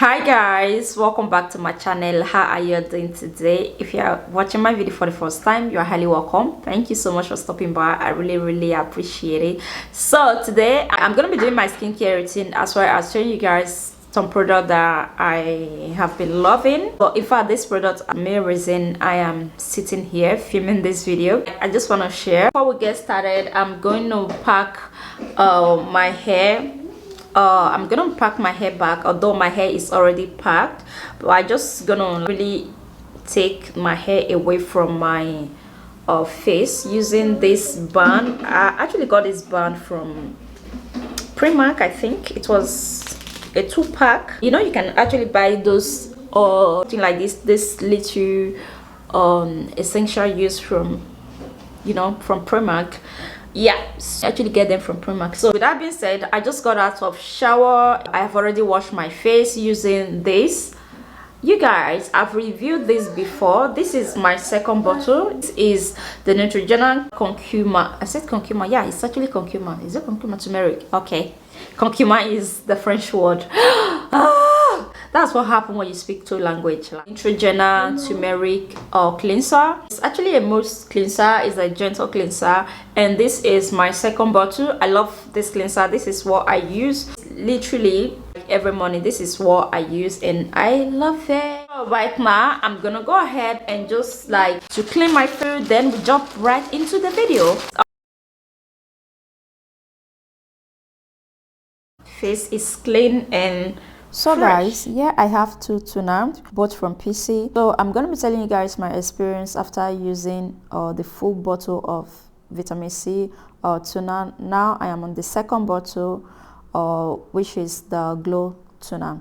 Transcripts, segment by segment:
Hi guys, welcome back to my channel. How are you doing today? If you are watching my video for the first time, you are highly welcome. Thank you so much for stopping by. I really appreciate it. So today I'm gonna be doing my skincare routine as well as showing you guys some product that I have been loving. But in fact, this product, main reason I am sitting here filming this video, I just want to share. Before we get started, I'm going to pack my hair. I'm gonna pack my hair back, although my hair is already packed, but I just gonna really take my hair away from my face using this band. I actually got this band from Primark. I think it was a 2-pack. You know, you can actually buy those or something like this little essential use from, you know, from Primark. Yeah, actually get them from Primark. So with that being said, I just got out of shower. I have already washed my face using this. You guys, I've reviewed this before. This is my second bottle. This is the Neutrogena Concuma. I said concuma. Yeah, it's actually concuma. Is it concuma? Turmeric. Okay, concuma is the French word. That's what happens when you speak two language. Like Neutrogena turmeric cleanser. It's actually a mousse cleanser. It's a gentle cleanser, and this is my second bottle. I love this cleanser. This is what I use literally every morning. This is what I use and I love it. Right now I'm gonna go ahead and just like to clean my food, then we jump right into the video. Face is clean and so guys, yeah, I have two tuna, both from Pixi. So I'm gonna be telling you guys my experience after using the full bottle of vitamin C tuna. Now I am on the second bottle, which is the Glow Tuna.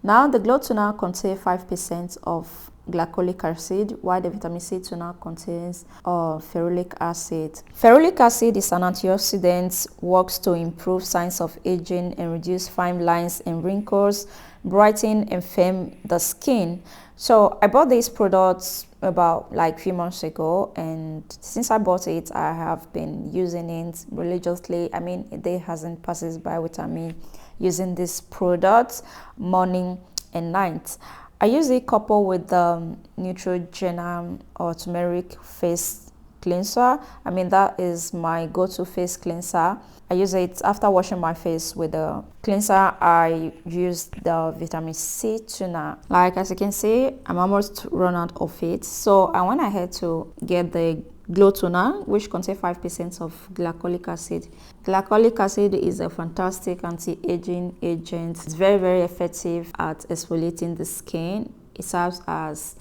Now the Glow Tuna contains 5% of glycolic acid, while the vitamin C tuna contains ferulic acid. Ferulic acid is an antioxidant, works to improve signs of aging and reduce fine lines and wrinkles, brighten and firm the skin. So I bought these products about like a few months ago, and since I bought it, I have been using it religiously. I mean, a day hasn't passes by without me using this product morning and night. I use it coupled with the Neutrogena or turmeric face cleanser. I mean, that is my go-to face cleanser. I use it after washing my face with the cleanser. I use the vitamin C tuna. Like as you can see, I'm almost run out of it. So I went ahead to get the Glow Tuna, which contains 5% of glycolic acid. Glycolic acid is a fantastic anti-aging agent. It's very effective at exfoliating the skin. It serves as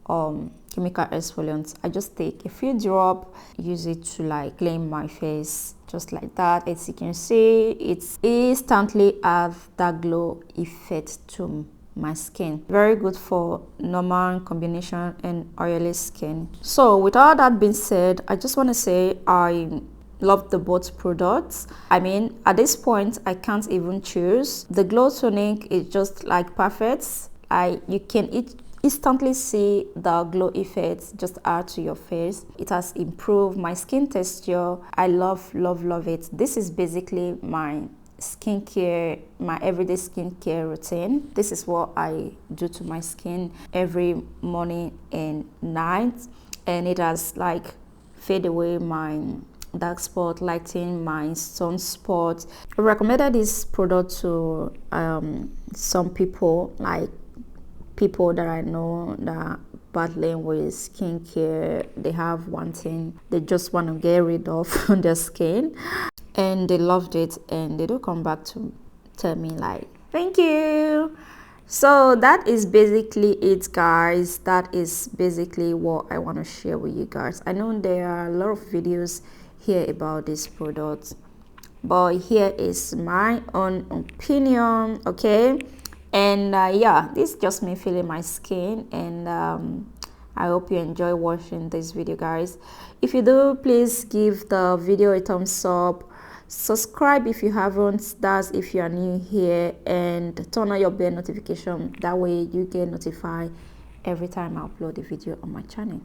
chemical exfoliant. I just take a few drops, use it to like clean my face just like that. As you can see, it's instantly have that glow effect to my skin. Very good for normal combination and oily skin. So with all that being said, I just want to say I love the both products. I mean, at this point I can't even choose. The Glow Tonic is just like perfect. You can instantly see the glow effects just add to your face. It has improved my skin texture. I love it. This is basically my skincare, my everyday skincare routine. This is what I do to my skin every morning and night, and it has like fade away my dark spot, lighten my sunspot. I recommended this product to some people, like people that I know that battling with skincare. They have one thing they just want to get rid of on their skin, and they loved it, and they do come back to tell me like thank you. So that is basically it, guys. That is basically what I want to share with you guys. I know there are a lot of videos here about this product, but here is my own opinion, okay? And yeah, this is just me feeling my skin, and I hope you enjoy watching this video, guys. If you do, please give the video a thumbs up, subscribe if you haven't, that's if you are new here, and turn on your bell notification. That way you get notified every time I upload a video on my channel.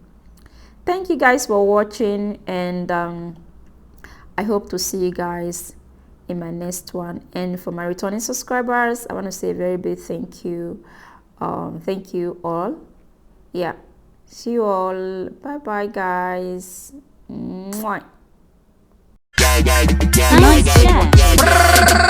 Thank you guys for watching, and I hope to see you guys in my next one. And for my returning subscribers, I want to say a very big thank you. Thank you all. Yeah, see you all. Bye bye, guys. Mwah. Nice chat.